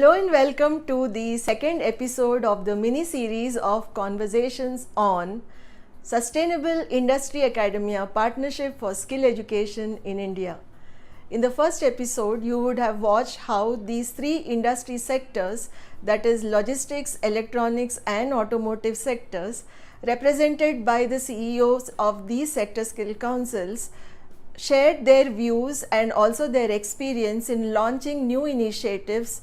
Hello and welcome to the second episode of the mini-series of conversations on Sustainable Industry Academia Partnership for Skill Education in India. In the first episode, you would have watched how these three industry sectors, that is logistics, electronics and automotive sectors, represented by the CEOs of these sector skill councils, shared their views and also their experience in launching new initiatives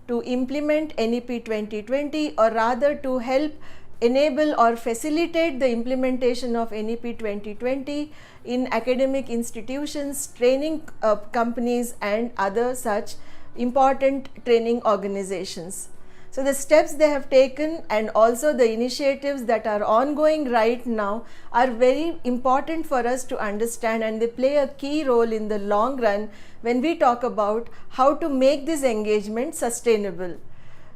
to implement NEP 2020, or rather to help enable or facilitate the implementation of NEP 2020 in academic institutions, training companies and other such important training organizations. So the steps they have taken and also the initiatives that are ongoing right now are very important for us to understand, and they play a key role in the long run when we talk about how to make this engagement sustainable.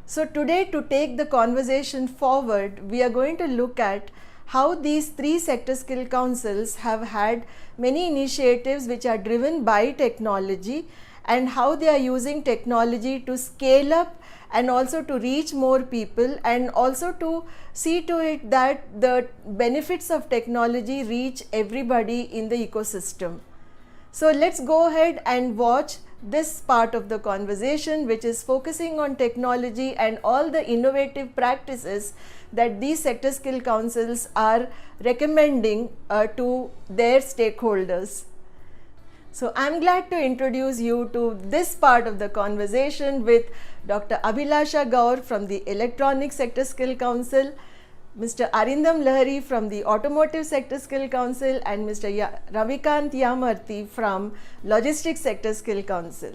So today, to take the conversation forward, we are going to look at how these three sector skill councils have had many initiatives which are driven by technology, and how they are using technology to scale up and also to reach more people, and also to see to it that the benefits of technology reach everybody in the ecosystem. So let's go ahead and watch this part of the conversation, which is focusing on technology and all the innovative practices that these sector skill councils are recommending to their stakeholders. So I'm glad to introduce you to this part of the conversation with Dr. Abhilasha Gaur from the Electronics Sector Skill Council, Mr. Arindam Lahiri from the Automotive Sector Skill Council, and Mr. Ravikanth Yamarthy from Logistics Sector Skill Council.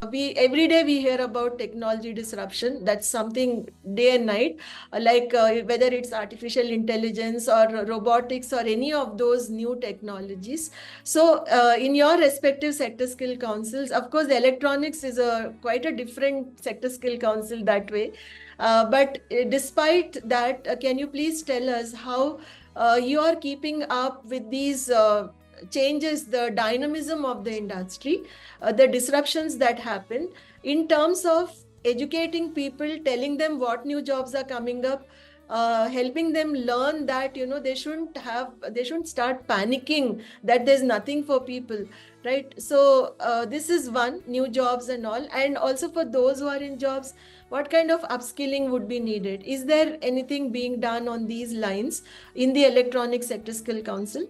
Every day we hear about technology disruption. That's something day and night, whether it's artificial intelligence or robotics or any of those new technologies. So in your respective sector skill councils, of course, the electronics is quite a different sector skill council that way. But despite that, can you please tell us how you are keeping up with these changes, the dynamism of the industry, the disruptions that happen in terms of educating people, telling them what new jobs are coming up, helping them learn that they shouldn't start panicking that there's nothing for people, right? So this is one, new jobs and all, and also for those who are in jobs, what kind of upskilling would be needed? Is there anything being done on these lines in the Electronic Sector Skill Council?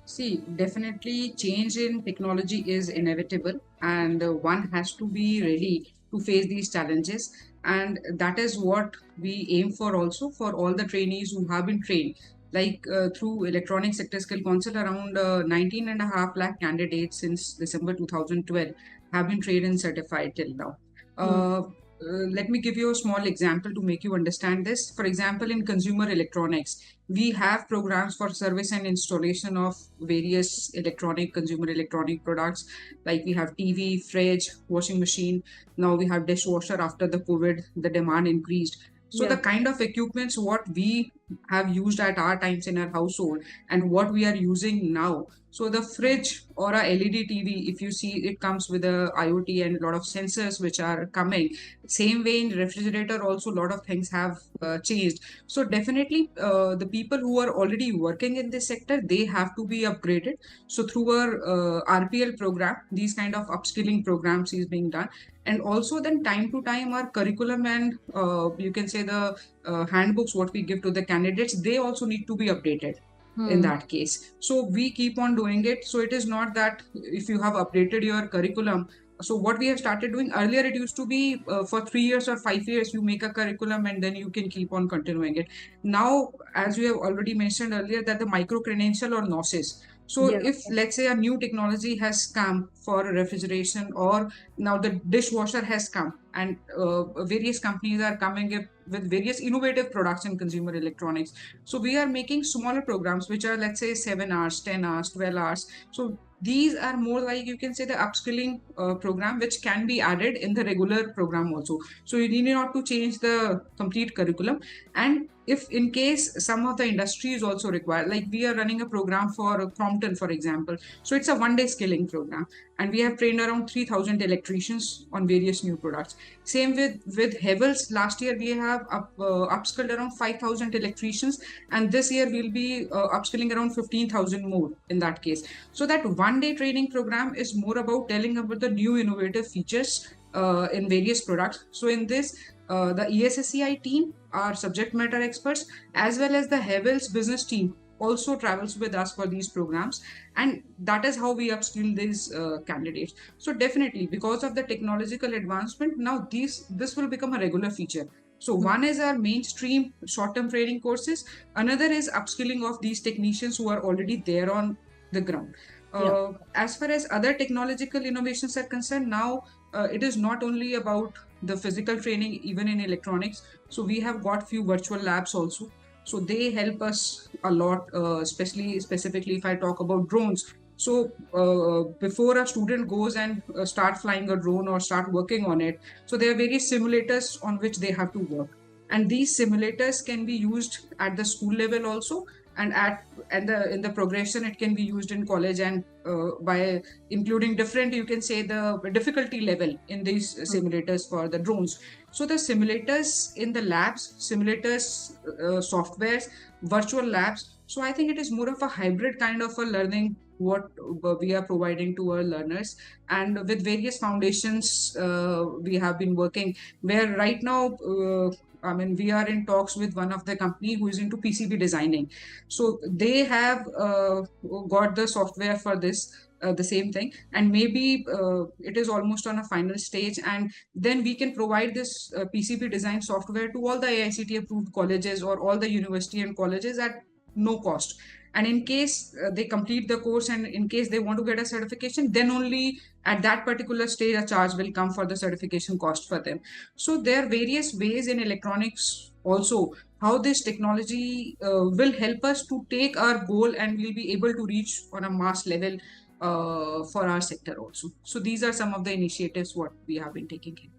See, definitely change in technology is inevitable, and one has to be ready to face these challenges. And that is what we aim for also for all the trainees who have been trained. Through Electronic Sector Skill Council, around 19.5 lakh candidates since December 2012 have been trained and certified till now. Let me give you a small example to make you understand this. For example, in consumer electronics, we have programs for service and installation of various consumer electronic products. Like we have TV, fridge, washing machine. Now we have dishwasher. After the COVID, the demand increased. So the kind of equipments what we have used at our times in our household and what we are using now. So the fridge or a LED TV, if you see, it comes with a IoT and a lot of sensors which are coming. Same way in refrigerator also, a lot of things have changed. So definitely the people who are already working in this sector, they have to be upgraded. So through our RPL program, these kind of upskilling programs is being done. And also then time to time our curriculum and you can say the handbooks what we give to the candidates, they also need to be updated in that case. So we keep on doing it. So it is not that if you have updated your curriculum. So what we have started doing earlier, it used to be for 3 years or 5 years, you make a curriculum and then you can keep on continuing it. Now, as we have already mentioned earlier, that the micro credential or NOSIS. So if let's say a new technology has come for refrigeration, or now the dishwasher has come, and various companies are coming up with various innovative products in consumer electronics. So we are making smaller programs which are, let's say, 7 hours, 10 hours, 12 hours. So these are more like, you can say, the upskilling program which can be added in the regular program also. So you need not to change the complete curriculum. And if in case some of the industries also require, like we are running a program for Crompton, for example. So it's a one-day skilling program, and we have trained around 3,000 electricians on various new products. Same with Havels. Last year we have upskilled around 5,000 electricians, and this year we'll be upskilling around 15,000 more in that case. So that one-day training program is more about telling about the new innovative features in various products. So in this, the ESSCI team, our subject matter experts, as well as the Havels business team also travels with us for these programs, and that is how we upskill these candidates. So definitely, because of the technological advancement, now this will become a regular feature. So one is our mainstream short-term training courses. Another is upskilling of these technicians who are already there on the ground. As far as other technological innovations are concerned, now it is not only about the physical training, even in electronics. So we have got few virtual labs also. So they help us a lot, specifically if I talk about drones. So before a student goes and start flying a drone or start working on it, so there are various simulators on which they have to work. And these simulators can be used at the school level also, and in the progression it can be used in college, and by including different, you can say, the difficulty level in these simulators for the drones. So the simulators in the labs, simulators, softwares, virtual labs. So I think it is more of a hybrid kind of a learning what we are providing to our learners. And with various foundations we have been working, where right now we are in talks with one of the company who is into PCB designing. So they have got the software for this, the same thing, and maybe it is almost on a final stage, and then we can provide this PCB design software to all the AICT approved colleges or all the university and colleges at no cost. And in case they complete the course, and in case they want to get a certification, then only at that particular stage a charge will come for the certification cost for them. So there are various ways in electronics also how this technology will help us to take our goal, and we'll be able to reach on a mass level for our sector also. So these are some of the initiatives what we have been taking here.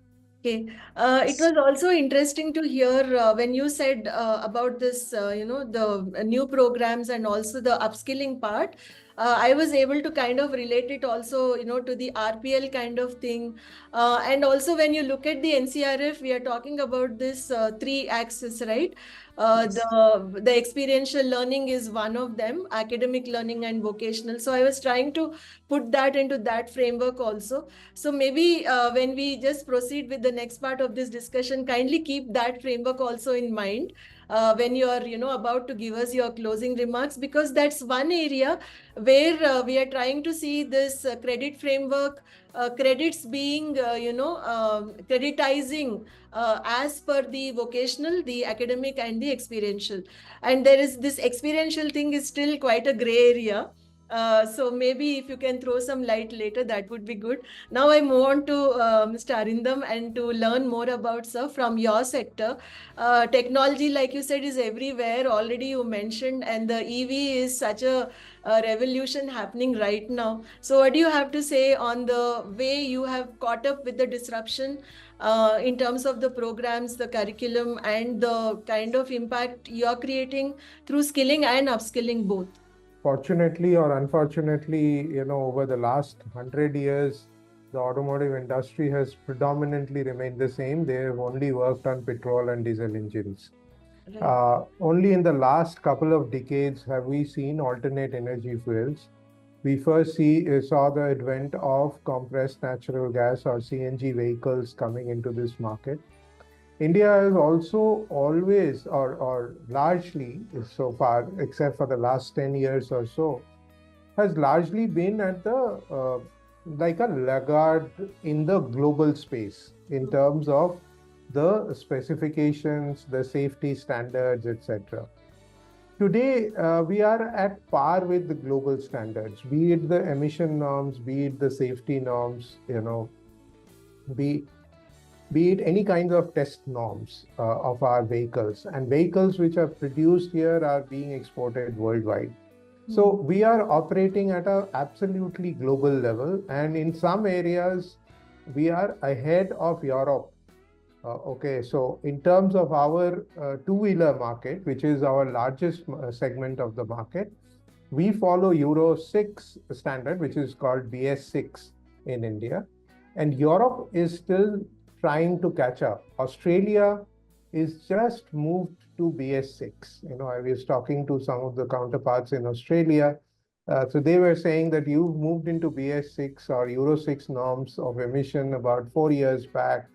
Okay. It was also interesting to hear when you said about this, the new programs and also the upskilling part. I was able to kind of relate it also, to the RPL kind of thing. And also when you look at the NCRF, we are talking about this three axis, right? Yes. The experiential learning is one of them, academic learning and vocational. So I was trying to put that into that framework also. So maybe when we just proceed with the next part of this discussion, kindly keep that framework also in mind when you are, about to give us your closing remarks, because that's one area where we are trying to see this credit framework, credits being, creditizing as per the vocational, the academic and the experiential. And there is this experiential thing is still quite a gray area. So maybe if you can throw some light later, that would be good. Now I move on to Mr. Arindam, and to learn more about, sir, from your sector. Technology, like you said, is everywhere. Already you mentioned, and the EV is such a revolution happening right now. So what do you have to say on the way you have caught up with the disruption in terms of the programs, the curriculum, and the kind of impact you are creating through skilling and upskilling both? Fortunately or unfortunately, over the last 100 years, the automotive industry has predominantly remained the same. They have only worked on petrol and diesel engines. Right. Only in the last couple of decades have we seen alternate energy fuels. We first saw the advent of compressed natural gas or CNG vehicles coming into this market. India has also always, or largely so far, except for the last 10 years or so, has largely been at the like a laggard in the global space in terms of the specifications, the safety standards, etc. Today, we are at par with the global standards, be it the emission norms, be it the safety norms, be it any kind of test norms of our vehicles. And vehicles which are produced here are being exported worldwide. So we are operating at an absolutely global level. And in some areas, we are ahead of Europe Okay, so in terms of our two-wheeler market, which is our largest segment of the market, we follow Euro 6 standard, which is called BS6 in India. And Europe is still trying to catch up. Australia is just moved to BS6. I was talking to some of the counterparts in Australia. So they were saying that you've moved into BS6 or Euro 6 norms of emission about 4 years back.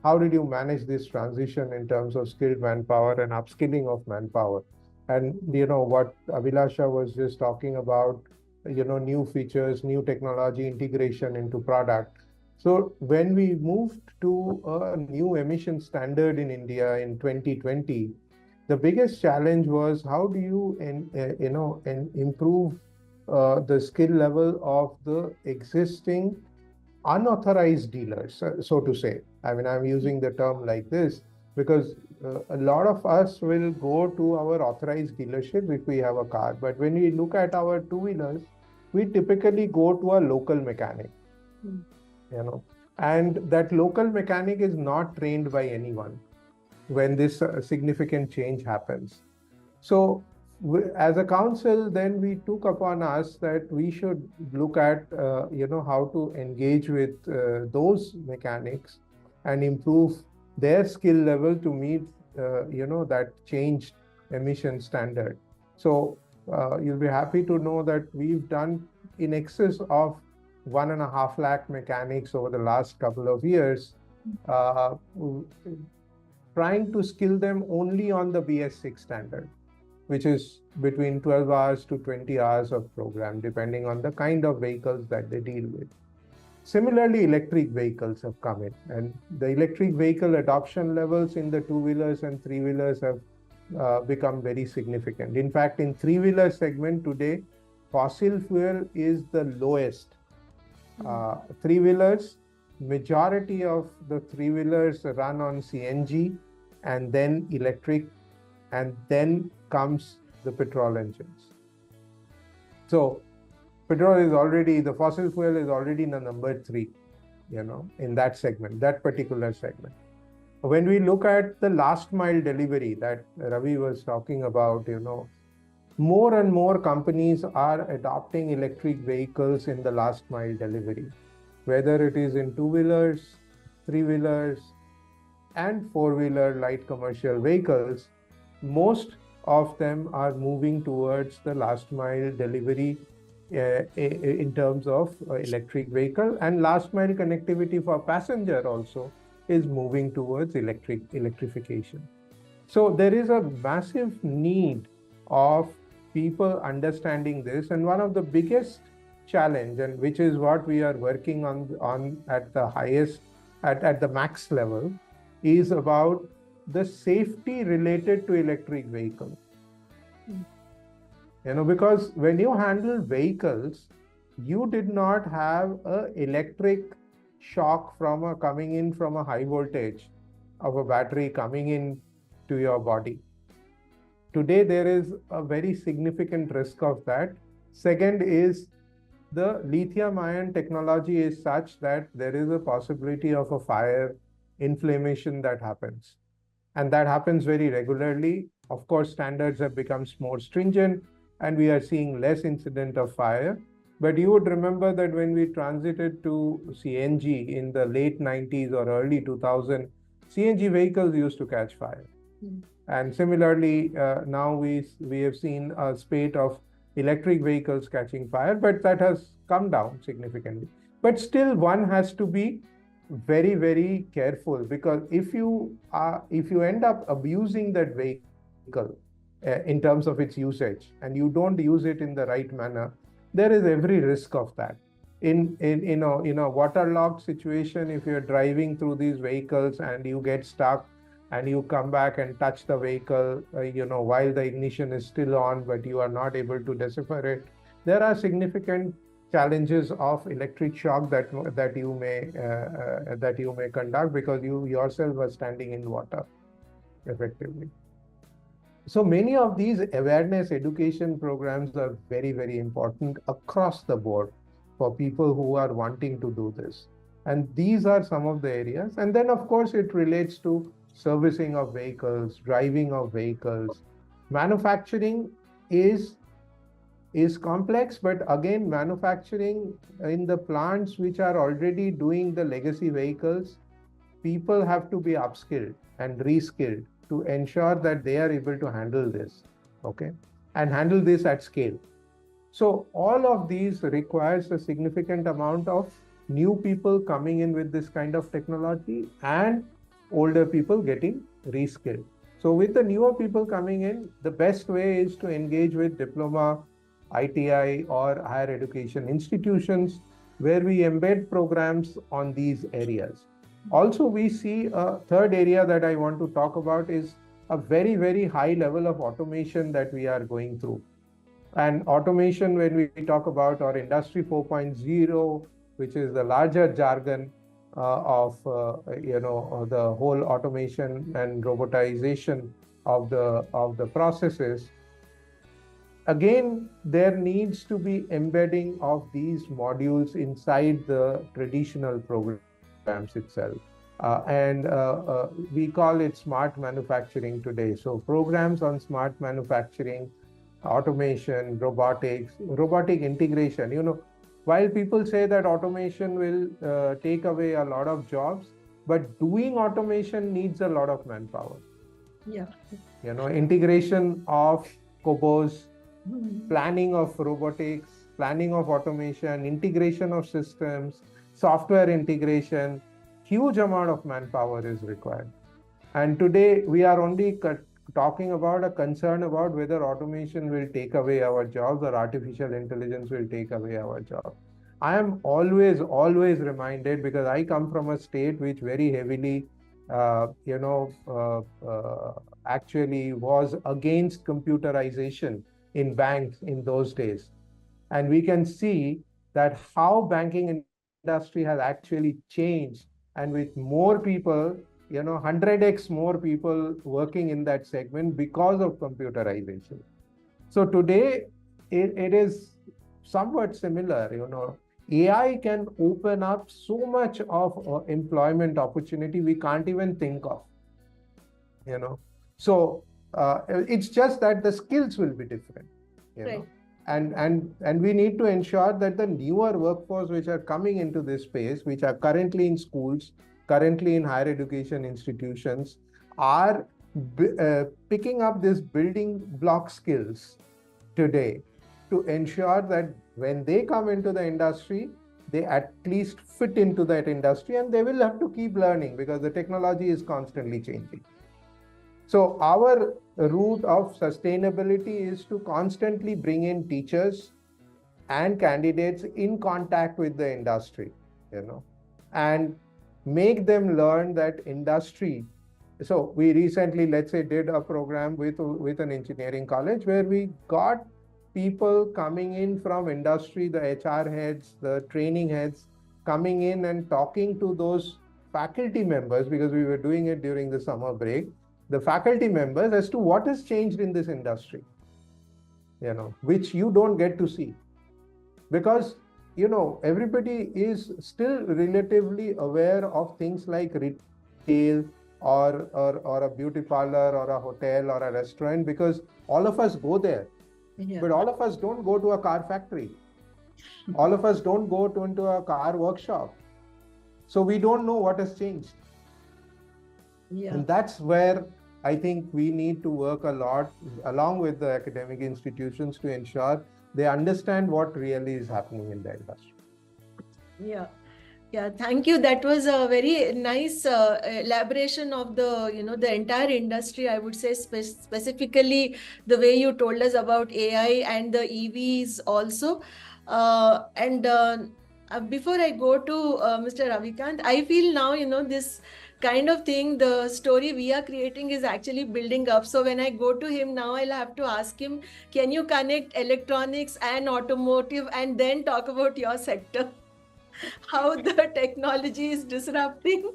How did you manage this transition in terms of skilled manpower and upskilling of manpower? And what Abhilasha was just talking about, new features, new technology integration into product. So when we moved to a new emission standard in India in 2020, the biggest challenge was how do you improve the skill level of the existing unauthorized dealers, so to say. I mean, I'm using the term like this because a lot of us will go to our authorized dealership if we have a car. But when we look at our two-wheelers, we typically go to a local mechanic, and that local mechanic is not trained by anyone when this significant change happens. So as a council, then we took upon us that we should look at, how to engage with those mechanics and improve their skill level to meet, that changed emission standard. So you'll be happy to know that we've done in excess of 1.5 lakh mechanics over the last couple of years, trying to skill them only on the BS6 standard, which is between 12 hours to 20 hours of program, depending on the kind of vehicles that they deal with. Similarly, electric vehicles have come in, and the electric vehicle adoption levels in the two-wheelers and three-wheelers have become very significant. In fact, in three-wheeler segment today, fossil fuel is the lowest. Three-wheelers, majority of the three-wheelers run on CNG and then electric, and then comes the petrol engines. So petrol is already, the fossil fuel is already in the number 3, in that segment, that particular segment. When we look at the last mile delivery that Ravi was talking about, more and more companies are adopting electric vehicles in the last mile delivery, whether it is in two-wheelers, three-wheelers, and four-wheeler light commercial vehicles. Most of them are moving towards the last mile delivery in terms of electric vehicle, and last mile connectivity for passenger also is moving towards electrification. So there is a massive need of people understanding this, and one of the biggest challenge, and which is what we are working on at the highest, at the max level, is about the safety related to electric vehicles. Because when you handle vehicles, you did not have an electric shock coming in from a high voltage of a battery coming in to your body. Today, there is a very significant risk of that. Second is the lithium-ion technology is such that there is a possibility of a fire, inflammation that happens. And that happens very regularly. Of course, standards have become more stringent and we are seeing less incident of fire. But you would remember that when we transited to CNG in the late 90s or early 2000, CNG vehicles used to catch fire. And similarly, now we have seen a spate of electric vehicles catching fire, but that has come down significantly. But still, one has to be very, very careful, because if you end up abusing that vehicle in terms of its usage, and you don't use it in the right manner, there is every risk of that. In a waterlogged situation, if you're driving through these vehicles and you get stuck and you come back and touch the vehicle, while the ignition is still on, but you are not able to decipher it, there are significant challenges of electric shock that you may conduct, because you yourself are standing in water effectively. So many of these awareness education programs are very, very important across the board for people who are wanting to do this. And these are some of the areas. And then, of course, it relates to servicing of vehicles, driving of vehicles. Manufacturing is complex, but again, manufacturing in the plants which are already doing the legacy vehicles, people have to be upskilled and reskilled to ensure that they are able to handle this, okay, and handle this at scale. So all of these requires a significant amount of new people coming in with this kind of technology and older people getting reskilled. So with the newer people coming in, the best way is to engage with diploma, ITI or higher education institutions where we embed programs on these areas. Also, we see a third area that I want to talk about is a very, very high level of automation that we are going through. And automation, when we talk about our Industry 4.0, which is the larger jargon of the whole automation and robotization of the processes, again, there needs to be embedding of these modules inside the traditional programs itself. We call it smart manufacturing today. So programs on smart manufacturing, automation, robotic integration. While people say that automation will take away a lot of jobs, but doing automation needs a lot of manpower. Yeah. Integration of cobots, planning of robotics, planning of automation, integration of systems, software integration, huge amount of manpower is required. And today we are only talking about a concern about whether automation will take away our jobs or artificial intelligence will take away our jobs. I am always reminded, because I come from a state which very heavily, actually was against computerization in banks in those days. And we can see that how banking industry has actually changed, and with more people, 100x more people working in that segment because of computerization. So today it is somewhat similar. AI can open up so much of employment opportunity we can't even think of. So it's just that the skills will be different. Right. And we need to ensure that the newer workforce which are coming into this space, which are currently in schools, currently in higher education institutions, are picking up these building block skills today to ensure that when they come into the industry, they at least fit into that industry, and they will have to keep learning because the technology is constantly changing. So our route of sustainability is to constantly bring in teachers and candidates in contact with the industry, and make them learn that industry. So we recently, let's say, did a program with an engineering college where we got people coming in from industry, the HR heads, the training heads, coming in and talking to those faculty members, because we were doing it during the summer break, the faculty members, as to what has changed in this industry, which you don't get to see. Because, everybody is still relatively aware of things like retail or a beauty parlor or a hotel or a restaurant, because all of us go there. Yeah. But all of us don't go to a car factory. All of us don't go into a car workshop. So we don't know what has changed. Yeah. And that's where I think we need to work a lot along with the academic institutions to ensure they understand what really is happening in the industry. Yeah. Yeah, thank you. That was a very nice elaboration of the entire industry. I would say specifically the way you told us about AI and the EVs also. Before I go to Mr. Ravikanth, I feel now, this kind of thing, the story we are creating is actually building up. So when I go to him now, I'll have to ask him, can you connect electronics and automotive and then talk about your sector? How the technology is disrupting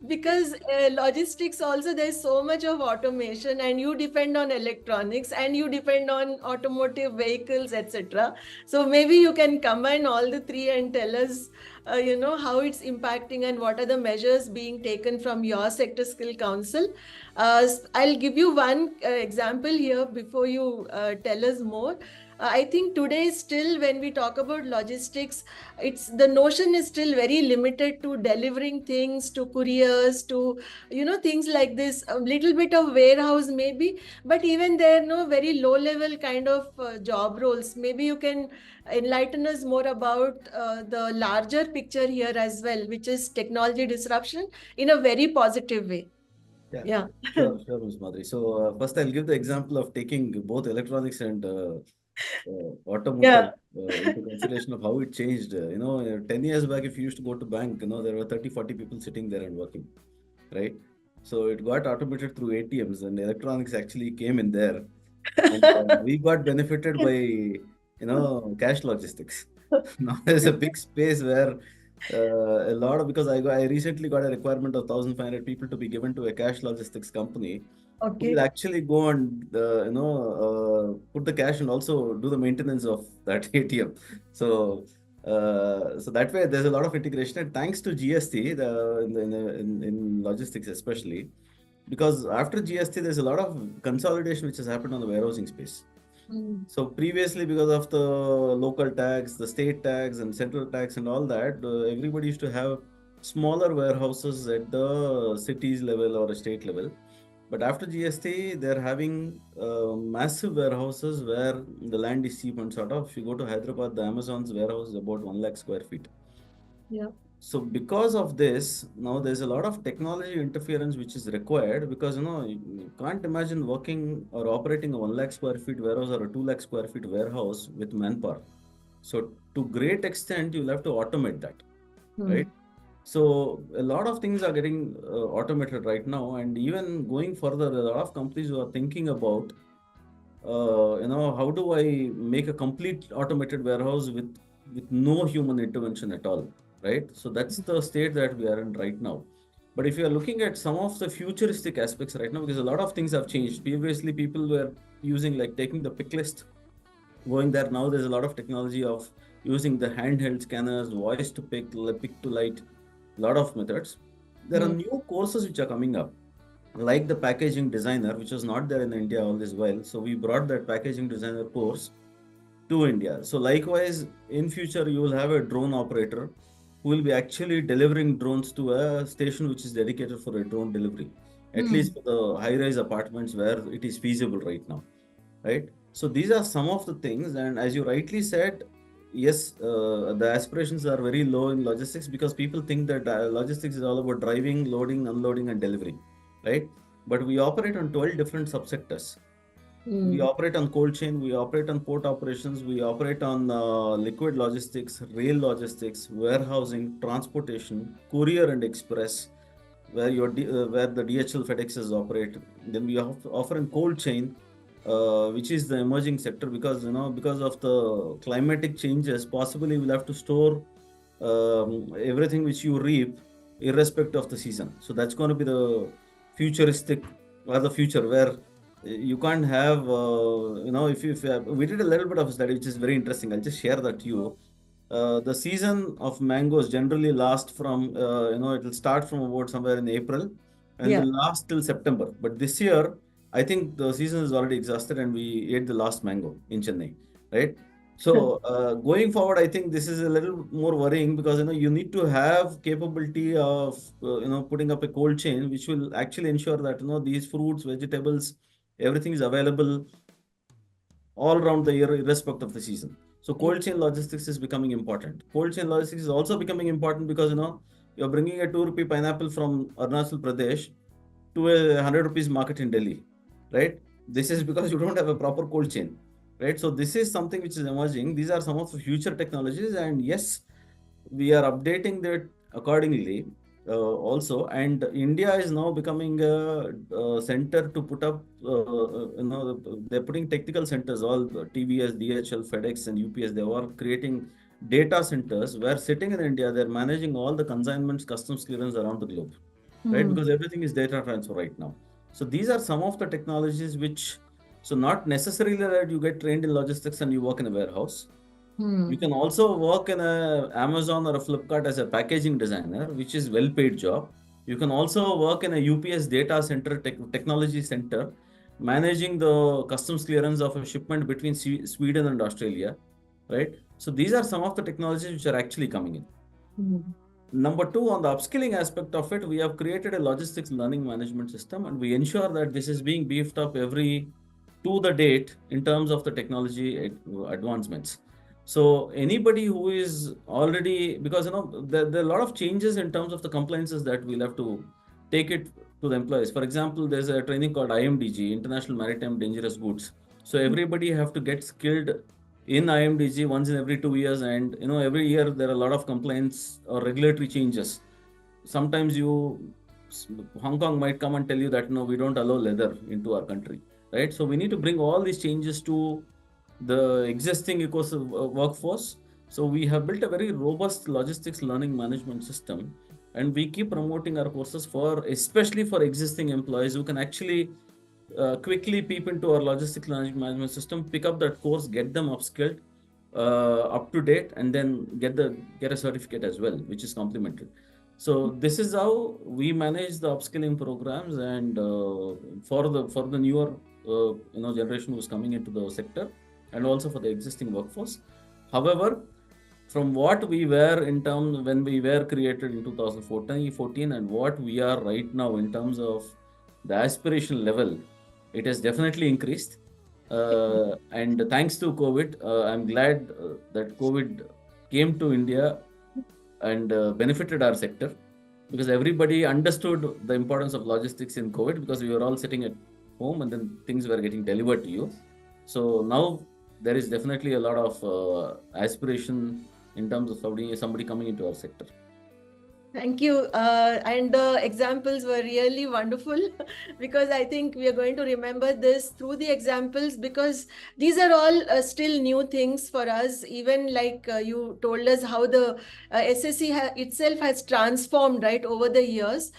Because logistics also, there's so much of automation, and you depend on electronics, and you depend on automotive vehicles, etc. So maybe you can combine all the three and tell us how it's impacting and what are the measures being taken from your sector skill council. I'll give you one example here before you tell us more. I think today still when we talk about logistics, it's the notion is still very limited to delivering things, to couriers, to things like this. A little bit of warehouse maybe, but even there, no, very low level kind of job roles. Maybe you can enlighten us more about the larger picture here as well, which is technology disruption in a very positive way. Yeah, Yeah. sure, Ms. Madhuri. So first I'll give the example of taking both electronics and automotive Yeah. into consideration of how it changed. 10 years back, if you used to go to bank, there were 30, 40 people sitting there and working, right? So it got automated through ATMs and electronics actually came in there. And we got benefited by, cash logistics. Now there's a big space where a lot of, because I recently got a requirement of 1,500 people to be given to a cash logistics company who will Okay. actually go and put the cash and also do the maintenance of that ATM. So that way there's a lot of integration, and thanks to GST in logistics especially, because after GST there's a lot of consolidation which has happened on the warehousing space. So previously, because of the local tax, the state tax, and central tax, and all that, everybody used to have smaller warehouses at the cities level or a state level. But after GST, they're having massive warehouses where the land is cheap and sort of. If you go to Hyderabad, the Amazon's warehouse is about 1 lakh square feet. Yeah. So because of this, now there's a lot of technology interference which is required, because you can't imagine working or operating a 1 lakh square feet warehouse or a 2 lakh square feet warehouse with manpower. So to great extent, you'll have to automate that, right? So a lot of things are getting automated right now, and even going further, there are a lot of companies who are thinking about, how do I make a complete automated warehouse with no human intervention at all, right? So that's the state that we are in right now. But if you are looking at some of the futuristic aspects right now, because a lot of things have changed. Previously, people were using, like, taking the pick list, going there. Now there's a lot of technology of using the handheld scanners, voice to pick to light, a lot of methods. There are new courses which are coming up, like the packaging designer, which was not there in India all this while. So we brought that packaging designer course to India. So likewise, in future, you will have a drone operator who will be actually delivering drones to a station which is dedicated for a drone delivery, at least for the high-rise apartments where it is feasible right now, right? So these are some of the things, and as you rightly said, yes, the aspirations are very low in logistics, because people think that logistics is all about driving, loading, unloading, and delivering, right? But we operate on 12 different subsectors. We operate on cold chain, we operate on port operations, we operate on liquid logistics, rail logistics, warehousing, transportation, courier and express, where where the DHL FedExes operate. Then we offer in cold chain, which is the emerging sector, because because of the climatic changes, possibly we'll have to store everything which you reap irrespective of the season. So that's going to be the futuristic, or the future, where you can't have if we did a little bit of a study which is very interesting. I'll just share that to you. The season of mangoes generally last from it will start from about somewhere in April and Yeah. will last till September. But this year, I think the season is already exhausted and we ate the last mango in Chennai, right? So going forward, I think this is a little more worrying, because you need to have capability of putting up a cold chain which will actually ensure that these fruits, vegetables, everything is available all around the year, irrespective of the season. So cold chain logistics is becoming important. Cold chain logistics is also becoming important because you're bringing a 2 rupee pineapple from Arunachal Pradesh to a 100 rupees market in Delhi, right? This is because you don't have a proper cold chain, right? So this is something which is emerging. These are some of the future technologies, and yes, we are updating that accordingly. Also, and India is now becoming a center to put up, they're putting technical centers, all TVS, DHL, FedEx, and UPS. They are creating data centers where, sitting in India, they're managing all the consignments, customs clearance around the globe. right? Because everything is data transfer right now. So these are some of the technologies which, so not necessarily that you get trained in logistics and you work in a warehouse. You can also work in a Amazon or a Flipkart as a packaging designer, which is well-paid job. You can also work in a UPS data center, technology center, managing the customs clearance of a shipment between Sweden and Australia, right? So these are some of the technologies which are actually coming in. Number two, on the upskilling aspect of it, we have created a logistics learning management system, and we ensure that this is being beefed up every to the date in terms of the technology advancements. So anybody who is already, because there are a lot of changes in terms of the compliances that we'll have to take it to the employees. For example, there's a training called IMDG, International Maritime Dangerous Goods. So everybody have to get skilled in IMDG once in every 2 years, and every year there are a lot of complaints or regulatory changes. Sometimes Hong Kong might come and tell you that no, we don't allow leather into our country, right? So we need to bring all these changes to the existing workforce. So we have built a very robust logistics learning management system, and we keep promoting our courses especially for existing employees who can actually quickly peep into our logistics learning management system, pick up that course, get them upskilled, up to date, and then get a certificate as well, which is complementary. So this is how we manage the upskilling programs, and for the newer generation who's coming into the sector, and also for the existing workforce. However, from what we were in terms when we were created in 2014 and what we are right now in terms of the aspiration level, it has definitely increased. And thanks to COVID, I'm glad that COVID came to India and benefited our sector, because everybody understood the importance of logistics in COVID, because we were all sitting at home and then things were getting delivered to you. So now there is definitely a lot of aspiration in terms of somebody coming into our sector. Thank you. And the examples were really wonderful, because I think we are going to remember this through the examples, because these are all still new things for us. Even like you told us how the SSC itself has transformed, right, over the years,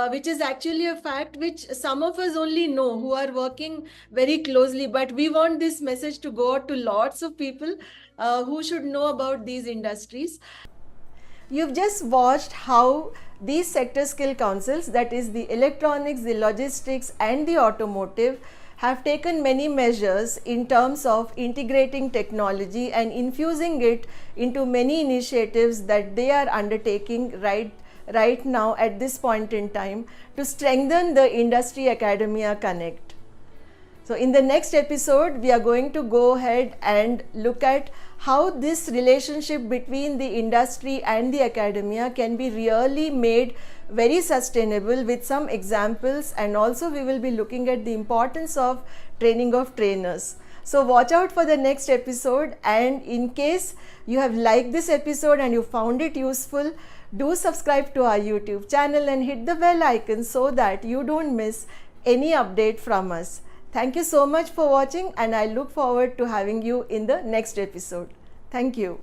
which is actually a fact which some of us only know who are working very closely. But we want this message to go out to lots of people who should know about these industries. You've just watched how these sector skill councils, that is the electronics, the logistics and the automotive, have taken many measures in terms of integrating technology and infusing it into many initiatives that they are undertaking right now at this point in time to strengthen the industry academia connect. So in the next episode, we are going to go ahead and look at how this relationship between the industry and the academia can be really made very sustainable with some examples, and also we will be looking at the importance of training of trainers. So watch out for the next episode, and in case you have liked this episode and you found it useful, do subscribe to our YouTube channel and hit the bell icon so that you don't miss any update from us. Thank you so much for watching, and I look forward to having you in the next episode. Thank you.